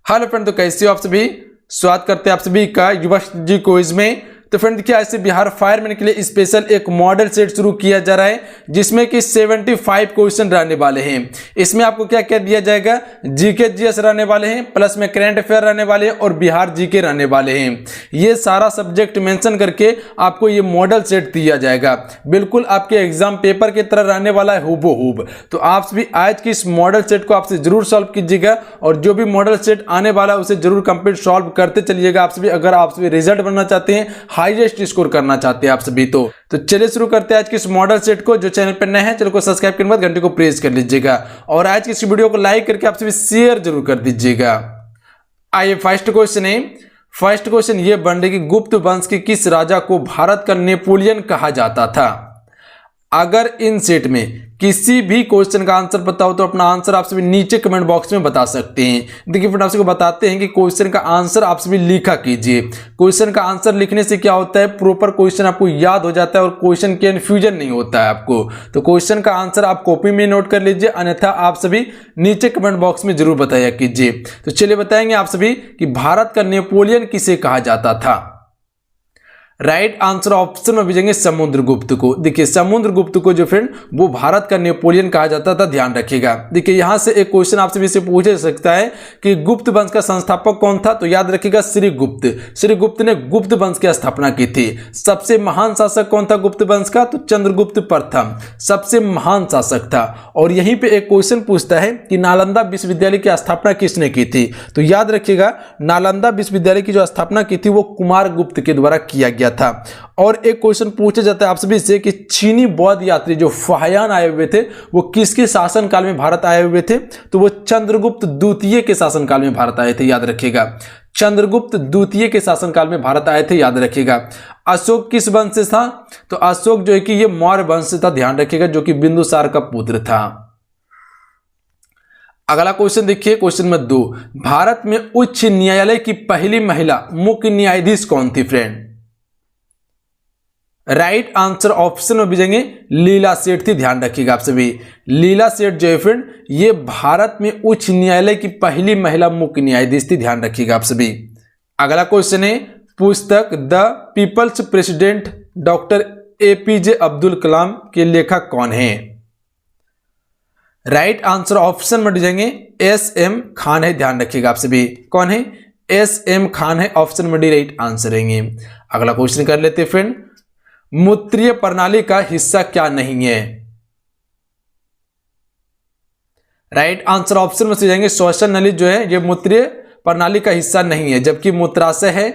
Hello friend, तो कैसे हो आप सभी। स्वागत करते हैं आप सभी का युवा जी क्विज में। तो फ्रेंड देखिए, आज से बिहार फायरमैन के लिए स्पेशल एक मॉडल सेट शुरू किया जा रहा है जिसमें कि 75 क्वेश्चन रहने वाले हैं। इसमें आपको क्या क्या दिया जाएगा, जीके जीएस रहने वाले हैं, प्लस में करंट अफेयर रहने वाले हैं और बिहार जीके रहने वाले हैं। ये सारा सब्जेक्ट मेंशन करके आपको ये मॉडल सेट दिया जाएगा, बिल्कुल आपके एग्जाम पेपर की तरह रहने वाला है हूबहूब। तो आप सभी आज की इस मॉडल सेट को आपसे जरूर सॉल्व कीजिएगा और जो भी मॉडल सेट आने वाला है उसे जरूर कंप्लीट सॉल्व करते चलिएगा आप सभी, अगर आप सभी रिजल्ट बनना चाहते हैं, हाईएस्ट स्कोर करना चाहते हैं आप सभी। तो चलिए शुरू करते हैं आज की इस मॉडल सेट को। जो चैनल पर नए हैं चैनल को सब्सक्राइब करने के बाद घंटे को प्रेस कर लीजिएगा और आज की इस वीडियो को लाइक करके आप सभी शेयर जरूर कर दीजिएगा। आइए फर्स्ट क्वेश्चन है। फर्स्ट क्वेश्चन ये बन रही कि गुप्त वंश के किस राजा को भारत का नेपोलियन कहा जाता था। अगर इन सेट में किसी भी क्वेश्चन का आंसर पता हो तो अपना आंसर आप सभी नीचे कमेंट बॉक्स में बता सकते हैं। देखिए फ्रेंड, आप सबको बताते हैं कि क्वेश्चन का आंसर आप सभी लिखा कीजिए। क्वेश्चन का आंसर लिखने से क्या होता है, प्रॉपर क्वेश्चन आपको याद हो जाता है और क्वेश्चन कन्फ्यूजन नहीं होता है आपको। तो क्वेश्चन का आंसर आप कॉपी में नोट कर लीजिए, अन्यथा आप सभी नीचे कमेंट बॉक्स में जरूर बताया कीजिए। तो चलिए बताएंगे आप सभी कि भारत का नेपोलियन किसे कहा जाता था। राइट आंसर ऑप्शन में भेजेंगे समुद्रगुप्त को। देखिए समुद्रगुप्त को जो फ्रेंड वो भारत का नेपोलियन कहा जाता था, ध्यान रखिएगा। देखिए यहां से एक क्वेश्चन आपसे भी से पूछा जा सकता है कि गुप्त वंश का संस्थापक कौन था, तो याद रखिएगा श्रीगुप्त। श्रीगुप्त ने गुप्त वंश की स्थापना की थी। सबसे महान शासक कौन था गुप्त वंश का, तो चंद्रगुप्त प्रथम सबसे महान शासक था। और यहीं पे एक क्वेश्चन पूछता है कि नालंदा विश्वविद्यालय की स्थापना किसने की थी, तो याद रखिएगा नालंदा विश्वविद्यालय की जो स्थापना की थी वो कुमारगुप्त के द्वारा किया गया था। और एक क्वेश्चन पूछा जाता है आप सभी से कि चीनी बौद्ध यात्री जो फाहियान आए हुए थे वो किसके शासनकाल में भारत आए हुए थे, तो वो चंद्रगुप्त द्वितीय के शासनकाल में भारत आए थे, याद रखिएगा। चंद्रगुप्त द्वितीय के शासनकाल में भारत आए थे, याद रखिएगा। अशोक किस वंश से था, तो अशोक जो है कि ये मौर्य वंश से था, ध्यान रखिएगा, जो कि बिंदुसार का पुत्र था। अगला क्वेश्चन देखिए, क्वेश्चन नंबर 2। भारत में उच्च न्यायालय की पहली महिला मुख्य न्यायाधीश कौन थी फ्रेंड। राइट आंसर ऑप्शन में भेजेंगे लीला सेठ थी, ध्यान रखिएगा आप सभी। लीला सेठ जो है फ्रेंड ये भारत में उच्च न्यायालय की पहली महिला मुख्य न्यायाधीश थी, ध्यान रखिएगा आप सभी। अगला क्वेश्चन है, पुस्तक the people's president doctor APJ Abdul Kalam के लेखक कौन है। राइट आंसर ऑप्शन में भेजेंगे एस.एम. खान है, ध्यान रखिएगा आप सभी। कौन है, एस.एम. खान है, ऑप्शन में डी राइट आंसर रहेंगे। अगला क्वेश्चन कर लेते हैं फ्रेंड, मूत्रीय प्रणाली का हिस्सा क्या नहीं है। राइट आंसर ऑप्शन में से जाएंगे श्वसन नली जो है ये मूत्रीय प्रणाली का हिस्सा नहीं है, जबकि मूत्राशय है,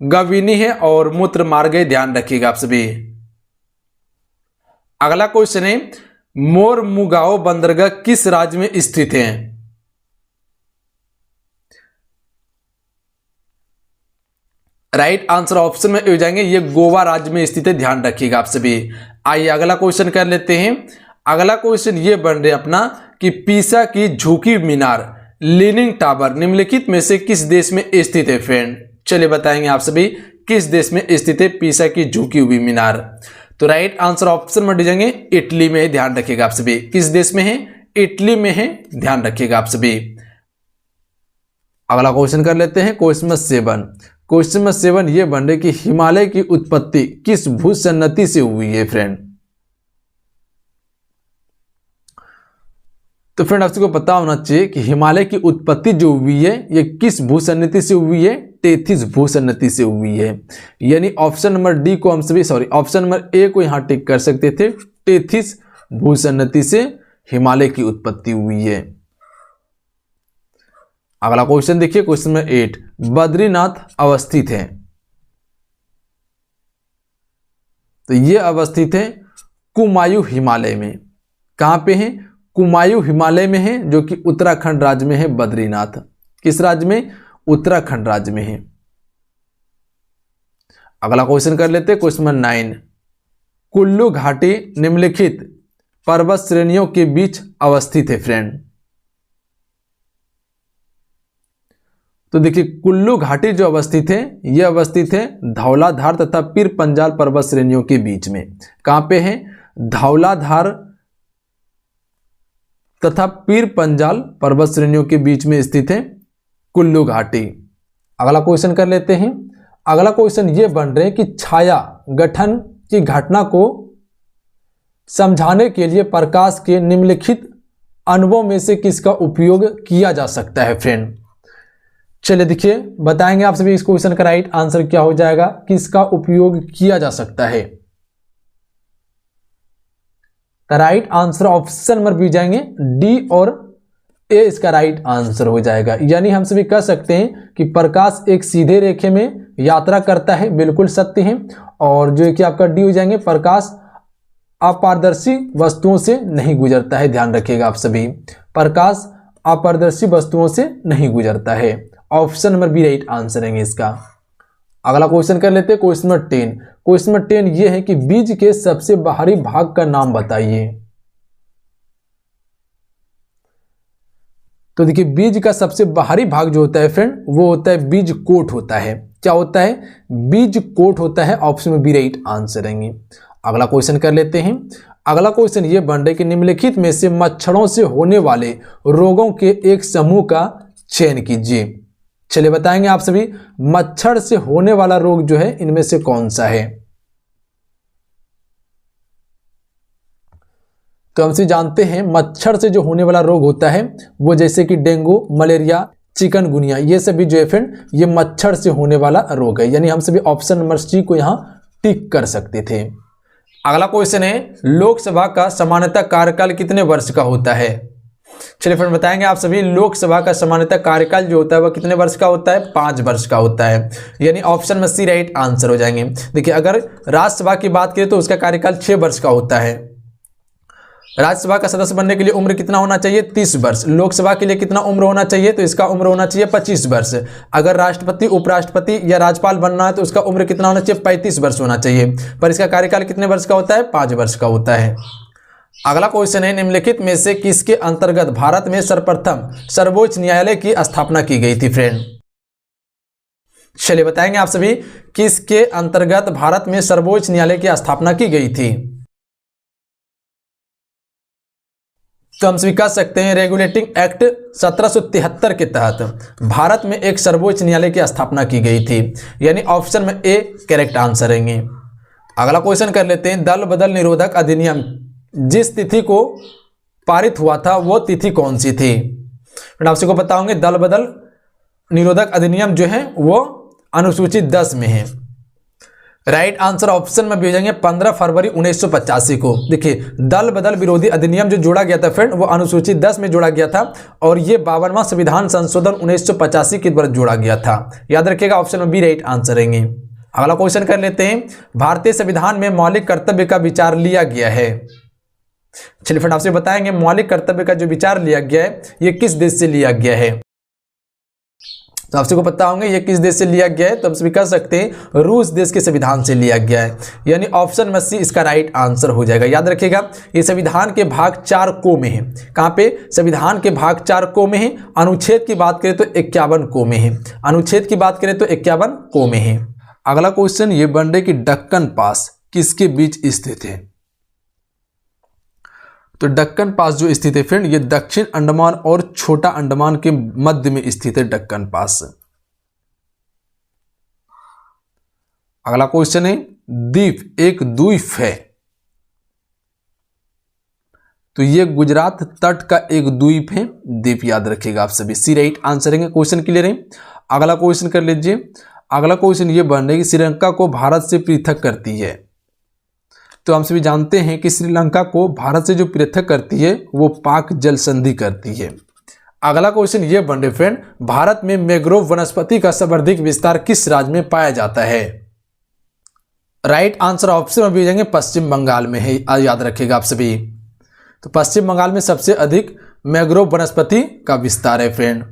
गवीनी है और मूत्र मार्ग है, ध्यान रखिएगा आप सभी। अगला क्वेश्चन है, मोरमुगाओ बंदरगाह किस राज्य में स्थित है। राइट आंसर ऑप्शन में हो जाएंगे ये गोवा राज्य में स्थित है, ध्यान रखिएगा आप सभी। आइए अगला क्वेश्चन कर लेते हैं। अगला क्वेश्चन ये बन रहा है अपना कि पीसा की झुकी मीनार लीनिंग टावर निम्नलिखित में से किस देश में स्थित है फ्रेंड। चलिए बताएंगे आप सभी किस देश में स्थित है पीसा की झुकी हुई मीनार। तो राइट आंसर ऑप्शन में जाएंगे इटली में, ध्यान रखिएगा आप सभी। किस देश में है, इटली में है, ध्यान रखिएगा आप सभी। अगला क्वेश्चन कर लेते हैं, क्वेश्चन नंबर 7। क्वेश्चन नंबर 7 ये बन रही कि हिमालय की उत्पत्ति किस भूसन्नति से हुई है फ्रेंड। तो फ्रेंड आप सबको पता होना चाहिए कि हिमालय की उत्पत्ति जो हुई है ये किस भूसन्नति से हुई है, टेथिस भूसन्नति से हुई है। यानी ऑप्शन नंबर डी को हम सभी ऑप्शन नंबर ए को यहां टिक कर सकते थे, टेथिस भूसन्नति से हिमालय की उत्पत्ति हुई है। अगला क्वेश्चन देखिए, क्वेश्चन नंबर 8। बद्रीनाथ अवस्थित है, तो ये अवस्थित है कुमायूं हिमालय में। कहां पे है, कुमायूं हिमालय में है, जो कि उत्तराखंड राज्य में है बद्रीनाथ। किस राज्य में, उत्तराखंड राज्य में है। अगला क्वेश्चन कर लेते हैं, क्वेश्चन नंबर 9। कुल्लू घाटी निम्नलिखित पर्वत श्रेणियों के बीच अवस्थित है फ्रेंड। तो देखिए कुल्लू घाटी जो अवस्थित है यह अवस्थित है धौलाधार तथा पीर पंजाल पर्वत श्रेणियों के बीच में। कहां पे है, धौलाधार तथा पीर पंजाल पर्वत श्रेणियों के बीच में स्थित है। कुल्लू घाटी। अगला क्वेश्चन कर लेते हैं। अगला क्वेश्चन ये बन रहे हैं कि छाया गठन की घटना को समझाने के लिए प्रकाश के निम्नलिखित अणुओं में से किसका उपयोग किया जा सकता है फ्रेंड। चलिए देखिए, बताएंगे आप सभी इस क्वेश्चन का राइट आंसर क्या हो जाएगा, किसका उपयोग किया जा सकता है। Right answer option number B जाएंगे, डी और ए इसका राइट आंसर हो जाएगा। यानी हम सभी कह सकते हैं कि प्रकाश एक सीधे रेखे में यात्रा करता है, बिल्कुल सत्य है। और जो कि आपका डी हो जाएंगे, प्रकाश अपारदर्शी वस्तुओं से नहीं गुजरता है। ध्यान रखिएगा आप सभी, प्रकाश अपारदर्शी वस्तुओं से नहीं गुजरता है। Option number B right answer है इसका। अगला क्वेश्चन कर लेते हैं, क्वेश्चन नंबर 10। क्वेश्चन नंबर 10 ये है कि बीज के सबसे बाहरी भाग का नाम बताइए। तो देखिए, बीज का सबसे बाहरी भाग जो होता है फ्रेंड, वो होता है बीज कोट होता है। क्या होता है? बीज कोट होता है। ऑप्शन में बी राइट आंसर रहेंगे। अगला क्वेश्चन कर लेते हैं। अगला क्वेश्चन ये बन रहा है कि निम्नलिखित में से मच्छरों से होने वाले रोगों के एक समूह का चयन कीजिए। चलिए बताएंगे आप सभी, मच्छर से होने वाला रोग जो है इनमें से कौन सा है। तो हमसे जानते हैं मच्छर से जो होने वाला रोग होता है वो जैसे कि डेंगू, मलेरिया, चिकनगुनिया, ये सभी जो है फ्रेंड ये मच्छर से होने वाला रोग है। यानी हम सभी ऑप्शन नंबर सी को यहां टिक कर सकते थे। अगला क्वेश्चन है, लोकसभा का सामान्यतः कार्यकाल कितने वर्ष का होता है। चलिए फ्रेंड बताएंगे आप सभी, लोकसभा का सामान्यतः कार्यकाल जो होता है वह कितने वर्ष का होता है? 5 वर्ष का होता है। यानी ऑप्शन में सी राइट आंसर हो जाएंगे। देखिए, अगर राज्यसभा की बात करें तो उसका कार्यकाल 6 वर्ष का होता है। राज्यसभा का सदस्य बनने के लिए उम्र कितना होना चाहिए? 30 वर्ष। लोकसभा के लिए कितना उम्र होना चाहिए? तो इसका उम्र होना चाहिए 25 वर्ष। अगर राष्ट्रपति, उपराष्ट्रपति या राज्यपाल बनना है तो उसका उम्र कितना होना चाहिए? 35 वर्ष होना चाहिए। पर इसका कार्यकाल कितने वर्ष का होता है? 5 वर्ष का होता है। अगला क्वेश्चन है, निम्नलिखित में से किसके अंतर्गत भारत में सर्वप्रथम सर्वोच्च न्यायालय की स्थापना की गई थी फ्रेंड। चलिए बताएंगे आप सभी, किसके अंतर्गत भारत में सर्वोच्च न्यायालय की स्थापना की गई थी। तो हम सभी कह सकते हैं रेगुलेटिंग एक्ट 1773 के तहत भारत में एक सर्वोच्च न्यायालय की स्थापना की गई थी। यानी ऑप्शन में ए करेक्ट आंसर रहेंगे। अगला क्वेश्चन कर लेते हैं, दल बदल निरोधक अधिनियम जिस तिथि को पारित हुआ था वो तिथि कौन सी थी। आपसे को बताऊंगे, दल बदल निरोधक अधिनियम जो है वो अनुसूची 10 में है। राइट आंसर ऑप्शन में भी हो जाएंगे 15 फरवरी 1985 को। देखिए, दल बदल विरोधी अधिनियम जो जोड़ा गया था फ्रेंड वो अनुसूची 10 में जोड़ा गया था और ये 52वां संविधान संशोधन 1985 के द्वारा जोड़ा गया था। याद रखिएगा, ऑप्शन में बी राइट आंसर रहेंगे। अगला क्वेश्चन कर लेते हैं, भारतीय संविधान में मौलिक कर्तव्य का विचार लिया गया है। चलिए फ्रेंड आपसे बताएंगे, मौलिक कर्तव्य का जो विचार लिया गया है ये किस देश से लिया गया है। तो आपसे को पता होंगे ये किस देश से लिया गया है। तो हम सभी कह सकते हैं रूस देश के संविधान से लिया गया है। यानी ऑप्शन में सी इसका राइट आंसर हो जाएगा। याद रखिएगा, ये संविधान के भाग 4 को में है। कहाँ पे? संविधान के भाग 4 को में है। अनुच्छेद की बात करें तो 51 को में है। अनुच्छेद की बात करें तो 51 को में है। अगला क्वेश्चन ये बन रहा कि दक्कन पास किसके बीच स्थित है। तो दक्कन पास जो स्थित है फ्रेंड ये दक्षिण अंडमान और छोटा अंडमान के मध्य में स्थित है दक्कन पास। अगला क्वेश्चन है, द्वीप एक द्वीप है। तो ये गुजरात तट का एक द्वीप है, द्वीप याद रखिएगा आप सभी। सी राइट आंसर है। क्वेश्चन क्लियर है। अगला क्वेश्चन कर लीजिए। अगला क्वेश्चन ये बन रहा है कि श्रीलंका को भारत से पृथक करती है। तो हम सभी जानते हैं कि श्रीलंका को भारत से जो पृथक करती है वो पाक जल संधि करती है। अगला क्वेश्चन ये बन रहे फ्रेंड, भारत में मैंग्रोव वनस्पति का सर्वाधिक विस्तार किस राज्य में पाया जाता है। राइट आंसर ऑप्शन में भी जाएंगे पश्चिम बंगाल में है। याद रखिएगा आप सभी। तो पश्चिम बंगाल में सबसे अधिक मैंग्रोव वनस्पति का विस्तार है फ्रेंड।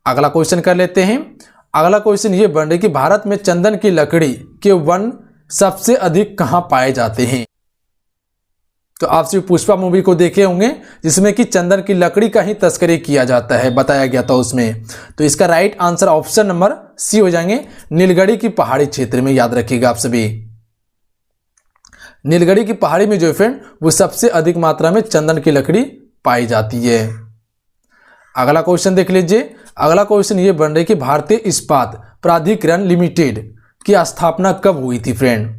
अगला क्वेश्चन कर लेते हैं। अगला क्वेश्चन ये बन रहा है कि भारत में चंदन की लकड़ी के वन सबसे अधिक कहां पाए जाते हैं। तो आप सिर्फ पुष्पा मूवी को देखे होंगे जिसमें कि चंदन की लकड़ी का ही तस्करी किया जाता है, बताया गया था उसमें। तो इसका right answer option number C हो जाएंगे, नीलगढ़ी की पहाड़ी क्षेत्र में। याद रखिएगा आप सभी, नीलगढ़ी की पहाड़ी में जो फ्रेंड वो सबसे अधिक मात्रा में चंदन की लकड़ी पाई जाती है। अगला क्वेश्चन देख लीजिए। अगला क्वेश्चन ये बन रहा है कि भारतीय इस्पात प्राधिकरण लिमिटेड की स्थापना कब हुई थी फ्रेंड?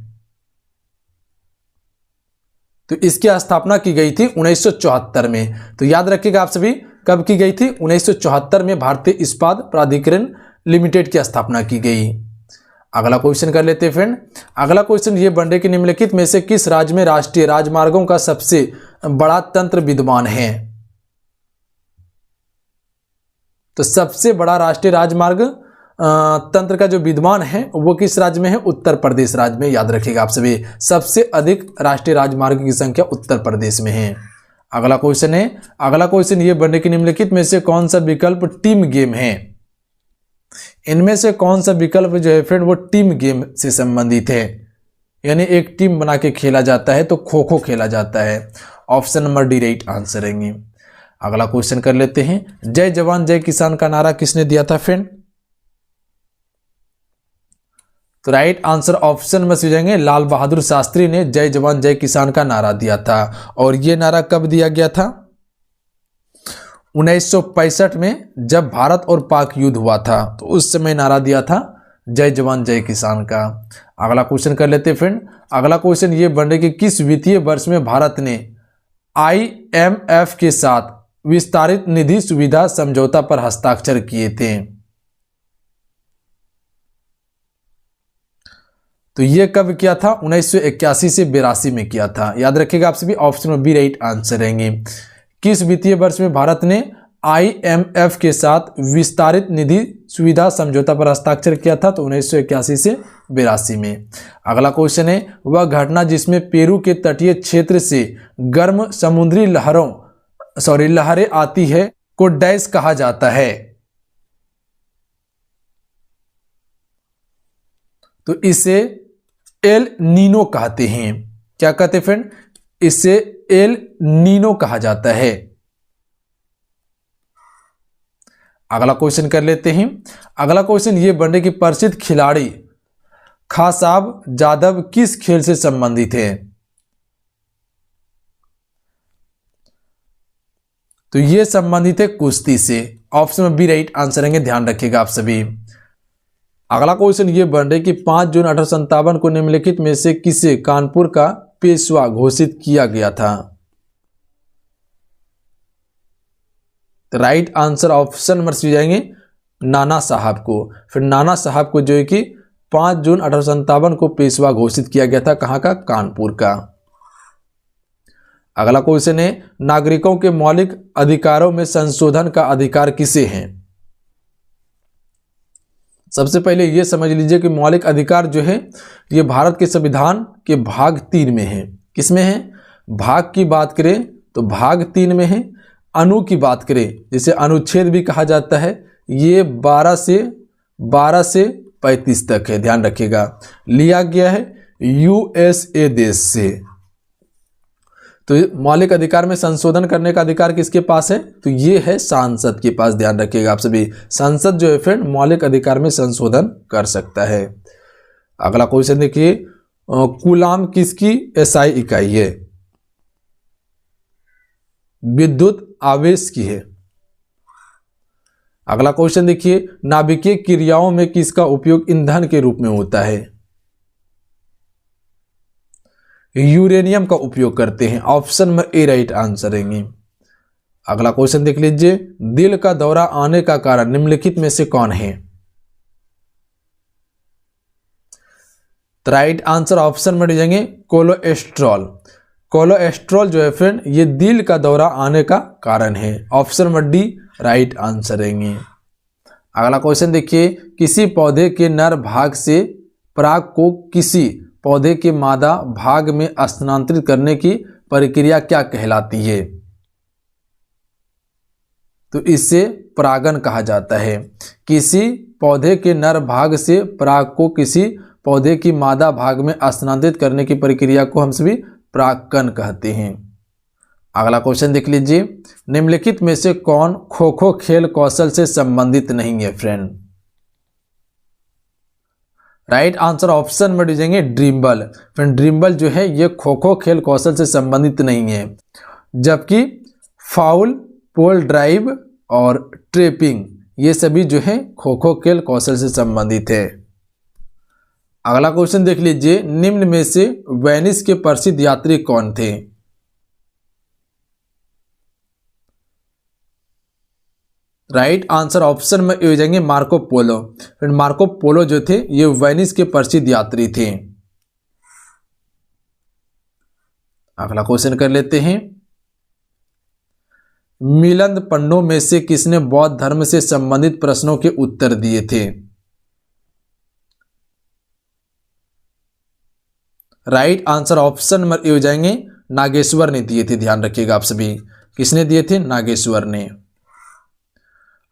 तो इसकी स्थापना की गई थी 1974 में। तो याद रखिएगा आप सभी, कब की गई थी? 1974 में भारतीय इस्पात प्राधिकरण लिमिटेड की स्थापना की गई। अगला क्वेश्चन कर लेते हैं फ्रेंड। अगला क्वेश्चन ये बन रहा है कि निम्नलिखित में से किस राज्य में राष्ट्रीय राजमार्गों का सबसे बड़ा तंत्र विद्यमान है? तो सबसे बड़ा राष्ट्रीय राजमार्ग तंत्र का जो विद्यमान है वो किस राज्य में है? उत्तर प्रदेश राज्य में। याद रखिएगा आप सभी, सबसे अधिक राष्ट्रीय राजमार्ग की संख्या उत्तर प्रदेश में है। अगला क्वेश्चन है, अगला क्वेश्चन ये बनने की निम्नलिखित में से कौन सा विकल्प टीम गेम है? इनमें से कौन सा विकल्प जो है फ्रेंड वो टीम गेम से संबंधित है, यानी एक टीम बना के खेला जाता है, तो खो खो खेला जाता है। Option number D right answer रहेंगे। अगला क्वेश्चन कर लेते हैं, जय जवान जय किसान का नारा किसने दिया था फ्रेंड? तो राइट आंसर ऑप्शन में से जाएंगे लाल बहादुर शास्त्री ने जय जवान जय किसान का नारा दिया था। और यह नारा कब दिया गया था? 1965 में जब भारत और पाक युद्ध हुआ था, तो उस समय नारा दिया था जय जवान जय किसान का। अगला क्वेश्चन कर लेते हैं फ्रेंड। अगला क्वेश्चन ये बन रहा है कि किस वित्तीय वर्ष में भारत ने IMF के साथ विस्तारित निधि सुविधा समझौता पर हस्ताक्षर किए थे? तो ये कब किया था? 1981 से 82 में किया था। याद रखिएगा आप सभी, ऑप्शन में बी राइट आंसर रहेंगे। किस वित्तीय वर्ष में भारत ने IMF के साथ विस्तारित निधि सुविधा समझौता पर हस्ताक्षर किया था? तो 1981 से 82 में। अगला क्वेश्चन है, वह घटना जिसमें पेरू के तटीय क्षेत्र से गर्म समुद्री लहरें आती है को डैश कहा जाता है? तो इसे एल नीनो कहते हैं। क्या कहते हैं फ्रेंड? इसे एल नीनो कहा जाता है। अगला क्वेश्चन कर लेते हैं। अगला क्वेश्चन यह बन रहा है कि प्रसिद्ध खिलाड़ी खासाब जादव किस खेल से संबंधित है? तो यह संबंधित है कुश्ती से। ऑप्शन में बी राइट आंसर रहेंगे, ध्यान रखिएगा आप सभी। अगला क्वेश्चन ये बन रहा है कि 5 जून 1857 को निम्नलिखित में से किसे कानपुर का पेशवा घोषित किया गया था? तो right answer option number C जाएंगे नाना साहब को। फिर नाना साहब को जो है कि 5 जून 1857 को पेशवा घोषित किया गया था। कहां का? कानपुर का। अगला क्वेश्चन है, नागरिकों के मौलिक अधिकारों में संशोधन का अधिकार किसे है? सबसे पहले यह समझ लीजिए कि मौलिक अधिकार जो है ये भारत के संविधान के भाग 3 में है। किसमें है? भाग की बात करें तो भाग 3 में है। अनु की बात करें, जिसे अनुच्छेद भी कहा जाता है, ये 12 से 35 तक है। ध्यान रखिएगा, लिया गया है USA देश से। तो मौलिक अधिकार में संशोधन करने का अधिकार किसके पास है? तो ये है सांसद के पास। ध्यान रखिएगा आप सभी, संसद जो है फ्रेंड मौलिक अधिकार में संशोधन कर सकता है। अगला क्वेश्चन देखिए, कूलाम किसकी SI इकाई है? विद्युत आवेश की है। अगला क्वेश्चन देखिए, नाभिकीय क्रियाओं में किसका उपयोग ईंधन के रूप में होता है? यूरेनियम का उपयोग करते हैं। ऑप्शन में ए राइट आंसर रहेंगे। अगला क्वेश्चन देख लीजिए, दिल का दौरा आने का कारण निम्नलिखित में से कौन है? तो राइट आंसर ऑप्शन में जाएंगे कोलेस्ट्रॉल। कोलेस्ट्रॉल जो है फ्रेंड ये दिल का दौरा आने का कारण है। ऑप्शन में डी राइट आंसर रहेंगे। अगला क्वेश्चन देखिए, किसी पौधे के नर भाग से पराग को किसी पौधे के मादा भाग में स्थानांतरित करने की प्रक्रिया क्या कहलाती है? तो इसे परागन कहा जाता है। किसी पौधे के नर भाग से पराग को किसी पौधे की मादा भाग में स्थानांतरित करने की प्रक्रिया को हम सभी परागकण कहते हैं। अगला क्वेश्चन देख लीजिए, निम्नलिखित में से कौन खो खो खेल कौशल से संबंधित नहीं है फ्रेंड? राइट आंसर ऑप्शन में दीजिएंगे ड्रिम्बल। फ्रेंड ड्रिम्बल जो है ये खो खो खेल कौशल से संबंधित नहीं है, जबकि फाउल, पोल ड्राइव और ट्रेपिंग ये सभी जो है खो खो खेल कौशल से संबंधित है। अगला क्वेश्चन देख लीजिए, निम्न में से वेनिस के प्रसिद्ध यात्री कौन थे? राइट आंसर ऑप्शन में हो जाएंगे मार्को पोलो। फिर मार्को पोलो जो थे ये वेनिस के प्रसिद्ध यात्री थे। अगला क्वेश्चन कर लेते हैं, मिलिंद पंडों में से किसने बौद्ध धर्म से संबंधित प्रश्नों के उत्तर दिए थे? राइट आंसर ऑप्शन में हो जाएंगे नागेश्वर ने दिए थे। ध्यान रखिएगा आप सभी, किसने दिए थे? नागेश्वर ने।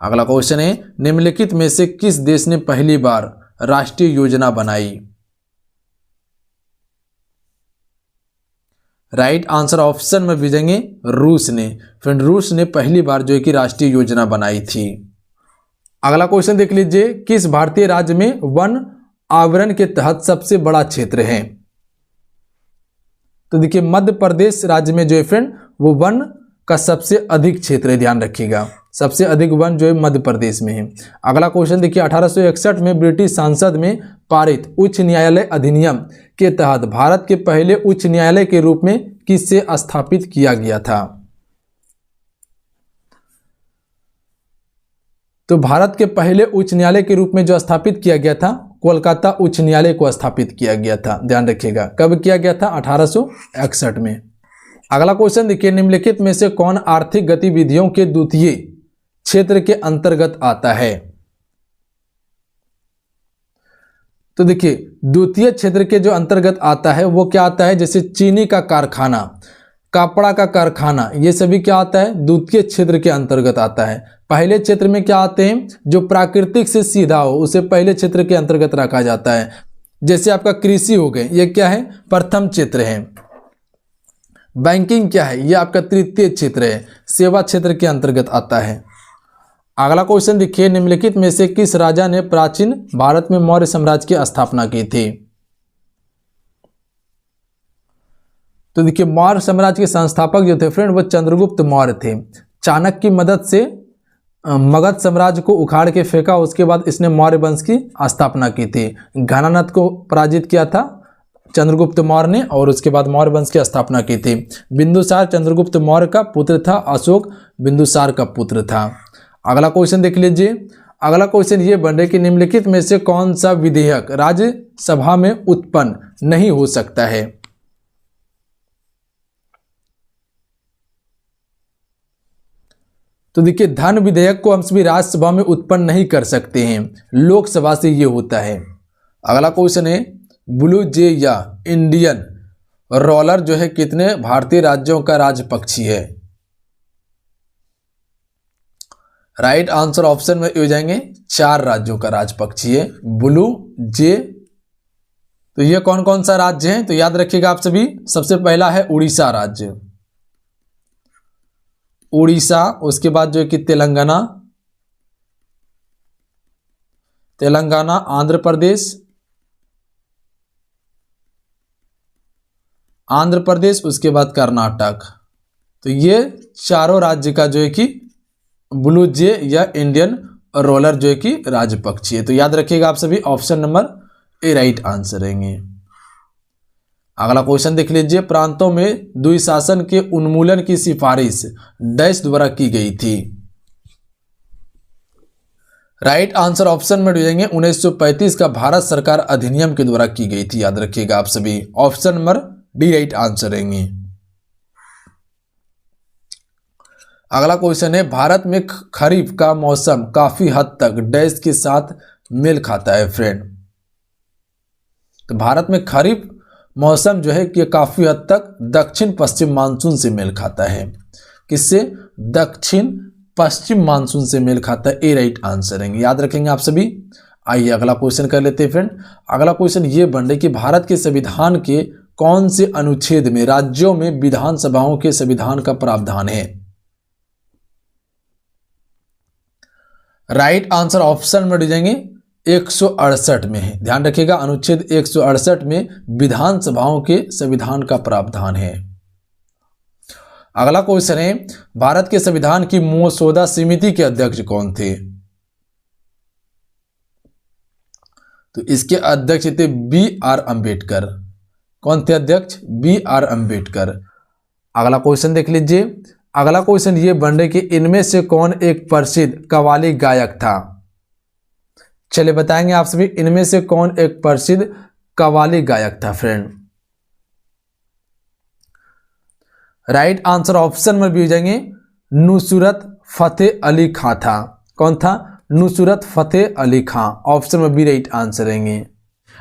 अगला क्वेश्चन है, निम्नलिखित में से किस देश ने पहली बार राष्ट्रीय योजना बनाई? राइट आंसर ऑप्शन में भेजेंगे रूस ने। फिर रूस ने पहली बार जो है कि राष्ट्रीय योजना बनाई थी। अगला क्वेश्चन देख लीजिए, किस भारतीय राज्य में वन आवरण के तहत सबसे बड़ा क्षेत्र है? तो देखिए मध्य प्रदेश राज्य में जो है फ्रेंड वो वन का सबसे अधिक क्षेत्र है। ध्यान रखिएगा, सबसे अधिक वन जो है मध्य प्रदेश में है। अगला क्वेश्चन देखिए, 1861 में ब्रिटिश संसद में पारित उच्च न्यायालय अधिनियम के तहत भारत के पहले उच्च न्यायालय के रूप में किसे स्थापित किया गया था? तो भारत के पहले उच्च न्यायालय के रूप में जो स्थापित किया गया था, कोलकाता उच्च न्यायालय को स्थापित किया गया था। ध्यान रखिएगा, कब किया गया था? 1861 में। अगला क्वेश्चन देखिए, निम्नलिखित में से कौन आर्थिक गतिविधियों के द्वितीय क्षेत्र के अंतर्गत आता है? तो देखिए द्वितीय क्षेत्र के जो अंतर्गत आता है वो क्या आता है? जैसे चीनी का कारखाना, कपड़ा का कारखाना, ये सभी क्या आता है? द्वितीय क्षेत्र के अंतर्गत आता है। पहले क्षेत्र में क्या आते हैं? जो प्राकृतिक से सीधा हो उसे पहले क्षेत्र के अंतर्गत रखा जाता है। जैसे आपका कृषि हो गए, ये क्या है? प्रथम क्षेत्र है। बैंकिंग क्या है? ये आपका तृतीय क्षेत्र है। सेवा क्षेत्र के अंतर्गत आता है। अगला क्वेश्चन देखिए, निम्नलिखित में से किस राजा ने प्राचीन भारत में मौर्य साम्राज्य की स्थापना की थी? तो देखिए मौर्य साम्राज्य के संस्थापक जो थे फ्रेंड वो चंद्रगुप्त मौर्य थे। चाणक्य की मदद से मगध साम्राज्य को उखाड़ के फेंका, उसके बाद इसने मौर्य वंश की स्थापना की थी। घनानद को पराजित किया था चंद्रगुप्त मौर्य ने और उसके बाद मौर्य वंश की स्थापना की थी। बिंदुसार चंद्रगुप्त मौर्य का पुत्र था, अशोक बिंदुसार का पुत्र था। अगला क्वेश्चन देख लीजिए। अगला क्वेश्चन ये बन रहा है कि निम्नलिखित में से कौन सा विधेयक राज्यसभा में उत्पन्न नहीं हो सकता है? तो देखिए धन विधेयक को हम सभी राज्यसभा में उत्पन्न नहीं कर सकते हैं, लोकसभा से ये होता है। अगला क्वेश्चन है, ब्लू जे या इंडियन रोलर जो है कितने भारतीय राज्यों का राज्य पक्षी है? राइट आंसर ऑप्शन में हो जाएंगे 4 राज्यों का राज्य पक्षी है ब्लू जे। तो ये कौन कौन सा राज्य है? तो याद रखिएगा आप सभी, सबसे पहला है उड़ीसा राज्य, उड़ीसा। उसके बाद जो है कि तेलंगाना, आंध्र प्रदेश, उसके बाद कर्नाटक। तो ये चारों राज्य का जो है कि ब्लू जे या इंडियन रोलर जो है कि राज्य पक्षी है। तो याद रखिएगा आप सभी, option number A right answer रहेंगे। अगला क्वेश्चन देख लीजिए, प्रांतों में द्विशासन के उन्मूलन की सिफारिश डैश द्वारा की गई थी? राइट आंसर ऑप्शन में जाएंगे 1935 का भारत सरकार अधिनियम के द्वारा की गई थी। याद रखिएगा आप सभी, option number D right answer रहेंगे। अगला क्वेश्चन है, भारत में खरीफ का मौसम काफी हद तक डैश के साथ मेल खाता है फ्रेंड? तो भारत में खरीफ मौसम जो है कि काफी हद तक दक्षिण पश्चिम मानसून से मेल खाता है। किससे? दक्षिण पश्चिम मानसून से मेल खाता है। ए राइट आंसर रहेंगे, याद रखेंगे आप सभी। आइए अगला क्वेश्चन कर लेते हैं फ्रेंड। अगला क्वेश्चन ये बन रहा है कि भारत के संविधान के कौन से अनुच्छेद में राज्यों में विधानसभाओं के संविधान का प्रावधान है? राइट आंसर ऑप्शन में जाएंगे 168 में है। ध्यान रखिएगा, अनुच्छेद 168 में विधानसभाओं के संविधान का प्रावधान है। अगला क्वेश्चन है, भारत के संविधान की मसौदा समिति के अध्यक्ष कौन थे? तो इसके अध्यक्ष थे B.R. अम्बेडकर। कौन थे अध्यक्ष? B.R. अम्बेडकर। अगला क्वेश्चन देख लीजिए। अगला क्वेश्चन ये बन रहे कि इनमें से कौन एक प्रसिद्ध कव्वाली गायक था? चलिए बताएंगे आप सभी, इनमें से कौन एक प्रसिद्ध कव्वाली गायक था फ्रेंड? राइट आंसर ऑप्शन में भी हो जाएंगे नुसरत फतेह अली खां था। कौन था? नुसरत फतेह अली खां। ऑप्शन में भी राइट आंसर रहेंगे।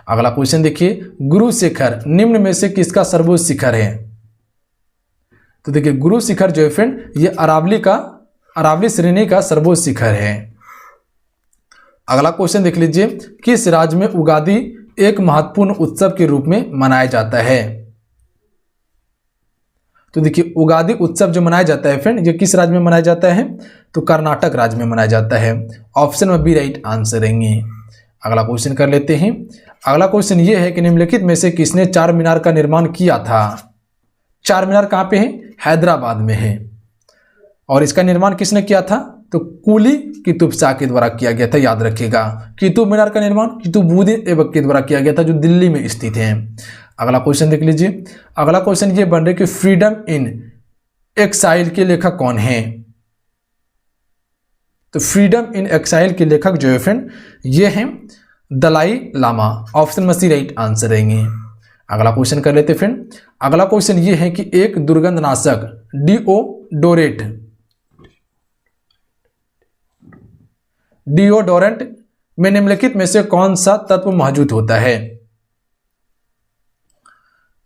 अगला क्वेश्चन देखिए, गुरु शिखर निम्न में से किसका सर्वोच्च शिखर है? तो देखिए गुरु शिखर जो है फ्रेंड, ये अरावली श्रेणी का सर्वोच्च शिखर है। अगला क्वेश्चन देख लीजिए, किस राज्य में उगादी एक महत्वपूर्ण उत्सव के रूप में मनाया जाता है? तो देखिए उगादी उत्सव जो मनाया जाता है फ्रेंड, ये किस राज्य में मनाया जाता है? तो कर्नाटक राज्य में मनाया जाता है। ऑप्शन में भी राइट आंसर रहेंगे। अगला क्वेश्चन कर लेते हैं। अगला क्वेश्चन ये है कि निम्नलिखित में से किसने चार मीनार का निर्माण किया था? चार मीनार कहाँ पे है? हैदराबाद में है। और इसका निर्माण किसने किया था? तो कुली कुतुब शाह के द्वारा किया गया था। याद रखिएगा, कुतुब मीनार का निर्माण कुतुबुद्दीन ऐबक के द्वारा किया गया था, जो दिल्ली में स्थित है। अगला क्वेश्चन देख लीजिए। अगला क्वेश्चन ये बन रहे कि फ्रीडम इन एक्साइल के लेखक कौन है? तो फ्रीडम इन एक्साइल के लेखक जो है फ्रेंड, ये हैं दलाई लामा। ऑप्शन में सी राइट आंसर रहेंगे। अगला क्वेश्चन कर लेते फ्रेंड। अगला क्वेश्चन ये है कि एक दुर्गंधनाशक डिओडोरेंट में निम्नलिखित में से कौन सा तत्व मौजूद होता है?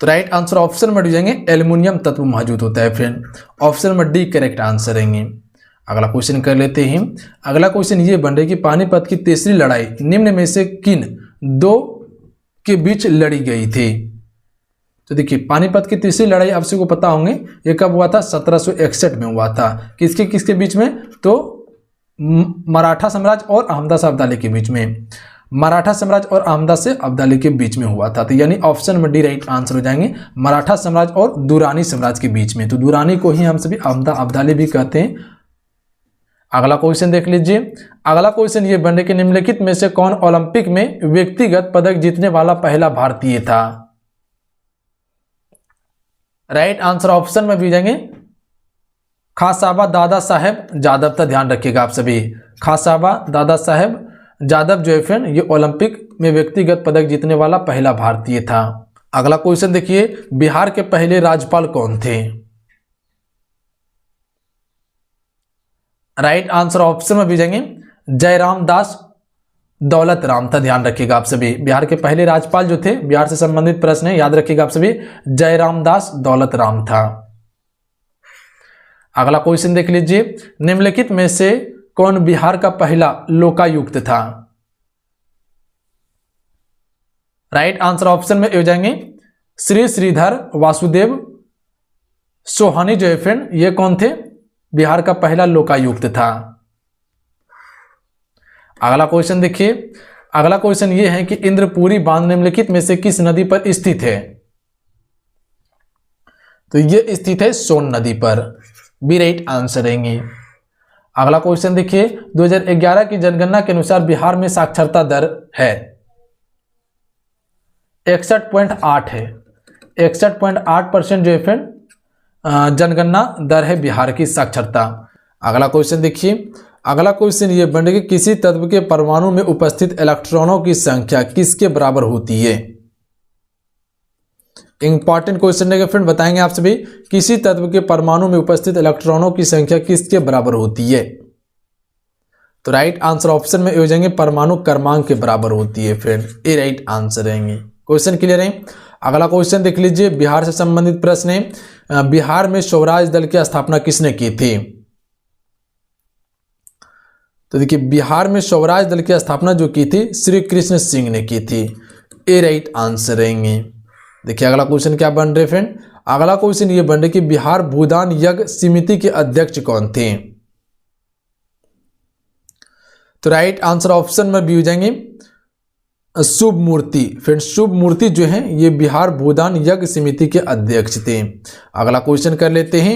तो राइट आंसर ऑप्शन में जाएंगे एल्युमिनियम तत्व मौजूद होता है फ्रेंड। ऑप्शन में डी करेक्ट आंसर रहेंगे। अगला क्वेश्चन कर लेते हैं। अगला क्वेश्चन ये बन रहा है कि पानीपत की तीसरी लड़ाई निम्न में से किन दो के बीच लड़ी गई थी? तो देखिए पानीपत की तीसरी लड़ाई आप सबको पता होंगे, ये कब हुआ था? 1761 में हुआ था। किसके किसके बीच में? तो मराठा साम्राज्य और अहमदा शाह अब्दाली के बीच में। मराठा साम्राज्य और अहमदा से अब्दाली के बीच में हुआ था। तो यानी ऑप्शन में डी राइट आंसर हो जाएंगे, मराठा साम्राज्य और दुरानी साम्राज्य के बीच में। तो दुरानी को ही हम सभी अहमदा अब्दाली भी कहते हैं। अगला क्वेश्चन देख लीजिए। अगला क्वेश्चन ये बन रहा है कि निम्नलिखित में से कौन ओलंपिक में व्यक्तिगत पदक जीतने वाला पहला भारतीय था? राइट आंसर ऑप्शन में भी जाएंगे खासाबा दादा साहेब जादव। का ध्यान रखिएगा आप सभी, खासाबा दादा साहेब जादव जो है फ्रेंड, ये ओलंपिक में व्यक्तिगत पदक जीतने वाला पहला भारतीय था। अगला क्वेश्चन देखिए, बिहार के पहले राज्यपाल कौन थे? राइट आंसर ऑप्शन में भी जाएंगे जयराम दास दौलत राम था। ध्यान रखिएगा आप सभी, बिहार के पहले राज्यपाल जो थे, बिहार से संबंधित प्रश्न है, याद रखिएगा आप सभी, जयराम दास दौलत राम था। अगला क्वेश्चन देख लीजिए, निम्नलिखित में से कौन बिहार का पहला लोकायुक्त था? राइट आंसर ऑप्शन में हो जाएंगे श्री श्रीधर वासुदेव सोहानी जो है फ्रेंड, ये कौन थे? बिहार का पहला लोकायुक्त था। अगला क्वेश्चन देखिए। अगला क्वेश्चन ये है कि इंद्रपुरी बांध निम्नलिखित में से किस नदी पर स्थित है? तो ये स्थित है सोन नदी पर। बी राइट आंसर रहेंगे। अगला क्वेश्चन देखिए, 2011 की जनगणना के अनुसार बिहार में साक्षरता दर है 61.8 है। 61.8% जो है फ्रेंड जनगणना दर है बिहार की साक्षरता। अगला क्वेश्चन देखिए। अगला क्वेश्चन ये बन कि किसी तत्व के परमाणु में उपस्थित इलेक्ट्रॉनों की संख्या किसके बराबर होती है? इंपॉर्टेंट क्वेश्चन है फ्रेंड, बताएंगे आप सभी, किसी तत्व के परमाणु में उपस्थित इलेक्ट्रॉनों की संख्या किसके बराबर होती है? तो राइट आंसर ऑप्शन में हो जाएंगे परमाणु क्रमांक के बराबर होती है फ्रेंड। ए राइट आंसर रहेंगे। क्वेश्चन क्लियर है। अगला क्वेश्चन देख लीजिए, बिहार से संबंधित प्रश्न है। बिहार में स्वराज दल की स्थापना किसने की थी? तो देखिए बिहार में स्वराज दल की स्थापना जो की थी श्री कृष्ण सिंह ने की थी। ए राइट आंसर रहेंगे। देखिए अगला क्वेश्चन क्या बन रहे फ्रेंड। अगला क्वेश्चन ये बन रहे कि बिहार भूदान यज्ञ समिति के अध्यक्ष कौन थे? तो राइट आंसर ऑप्शन में भी हो जाएंगे शुभ मूर्ति। फ्रेंड शुभ मूर्ति जो है ये बिहार भूदान यज्ञ समिति के अध्यक्ष थे। अगला क्वेश्चन कर लेते हैं,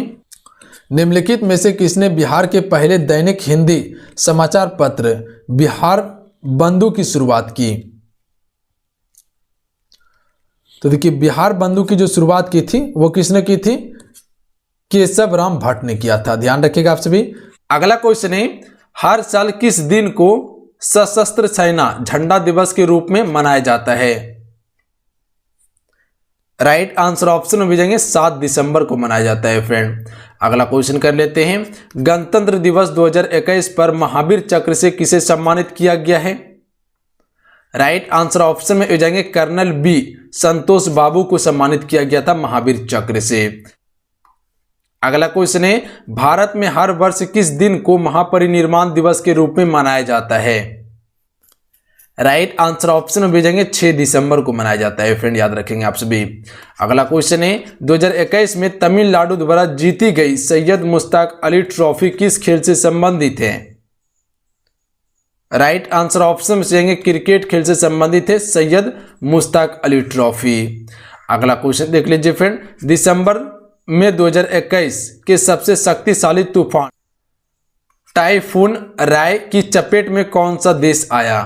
निम्नलिखित में से किसने बिहार के पहले दैनिक हिंदी समाचार पत्र बिहार बंधु की शुरुआत की? तो देखिए बिहार बंधु की जो शुरुआत की थी वो किसने की थी? केशव राम भट्ट ने किया था। ध्यान रखिएगा आप सभी। अगला क्वेश्चन है, हर साल किस दिन को सशस्त्र सेना झंडा दिवस के रूप में मनाया जाता है? राइट आंसर ऑप्शन में भेजेंगे 7 दिसंबर को मनाया जाता है फ्रेंड। अगला क्वेश्चन कर लेते हैं, गणतंत्र दिवस 2021 पर महावीर चक्र से किसे सम्मानित किया गया है? राइट आंसर ऑप्शन में भेजेंगे कर्नल बी संतोष बाबू को सम्मानित किया गया था महावीर चक्र से। अगला क्वेश्चन है, भारत में हर वर्ष किस दिन को महापरिनिर्वाण दिवस के रूप में मनाया जाता है? राइट आंसर ऑप्शन में भेजेंगे 6 दिसंबर को मनाया जाता है फ्रेंड, याद रखेंगे आप सभी। अगला क्वेश्चन है, 2021 में तमिलनाडु द्वारा जीती गई सैयद मुश्ताक अली ट्रॉफी किस खेल से संबंधित है? राइट आंसर ऑप्शन में भेजेंगे क्रिकेट खेल से संबंधित है सैयद मुश्ताक अली ट्रॉफी। अगला क्वेश्चन देख लीजिए फ्रेंड, दिसंबर में 2021 के सबसे शक्तिशाली तूफान टाइफून राय की चपेट में कौन सा देश आया?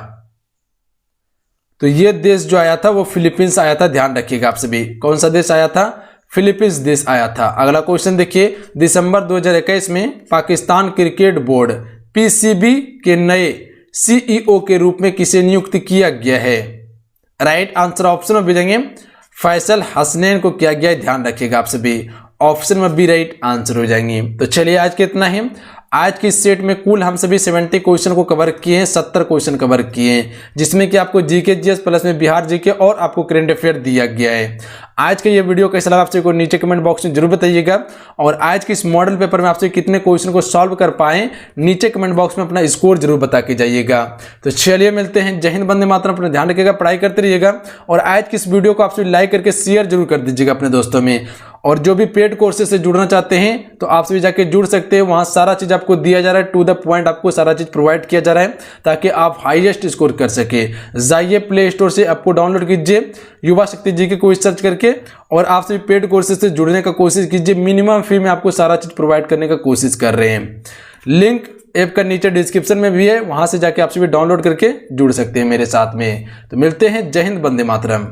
तो ये देश जो आया था वो फिलीपींस आया था। ध्यान रखिएगा आप सभी, कौन सा देश आया था? फिलीपींस देश आया था। अगला क्वेश्चन देखिए, दिसंबर 2021 में पाकिस्तान क्रिकेट बोर्ड पीसीबी के नए सीईओ के रूप में किसे नियुक्त किया गया है? राइट आंसर ऑप्शन में भेजेंगे फैसल हसनैन को किया गया है। ध्यान रखिएगा आप सभी, ऑप्शन में बी राइट आंसर हो जाएंगे। तो चलिए आज के इतना ही। आज की सेट में कुल हम सभी 70 क्वेश्चन को कवर किए हैं, 70 क्वेश्चन कवर किए हैं, जिसमें कि आपको जीके जीएस प्लस में बिहार जीके और आपको करंट अफेयर दिया गया है। आज का ये वीडियो कैसा लगा आपसे को नीचे कमेंट बॉक्स में जरूर बताइएगा, और आज के इस मॉडल पेपर में आपसे कितने क्वेश्चन को सॉल्व कर पाए नीचे कमेंट बॉक्स में अपना स्कोर जरूर बता के जाइएगा। तो चलिए मिलते हैं, जय हिंद, वंदे मातरम। अपना ध्यान रखिएगा, पढ़ाई करते रहिएगा, और आज की इस वीडियो को आपसे लाइक करके शेयर जरूर कर दीजिएगा अपने दोस्तों में। और जो भी पेड कोर्सेज से जुड़ना चाहते हैं तो आप सभी जाके जुड़ सकते हैं, वहां सारा चीज आपको दिया जा रहा है, टू द पॉइंट आपको सारा चीज प्रोवाइड किया जा रहा है, ताकि आप हाईएस्ट स्कोर कर सके। जाइए प्ले स्टोर से आपको डाउनलोड कीजिए युवा शक्ति जी के कोई सर्च करके, और आप सभी पेड कोर्सेज से जुड़ने का कोशिश कीजिए। मिनिमम फी में आपको सारा चीज प्रोवाइड करने का कोशिश कर रहे हैं। लिंक ऐप का नीचे डिस्क्रिप्शन में भी है, वहां से जाके आप सभी डाउनलोड करके जुड़ सकते हैं मेरे साथ में। तो मिलते हैं, जय हिंद, वंदे मातरम।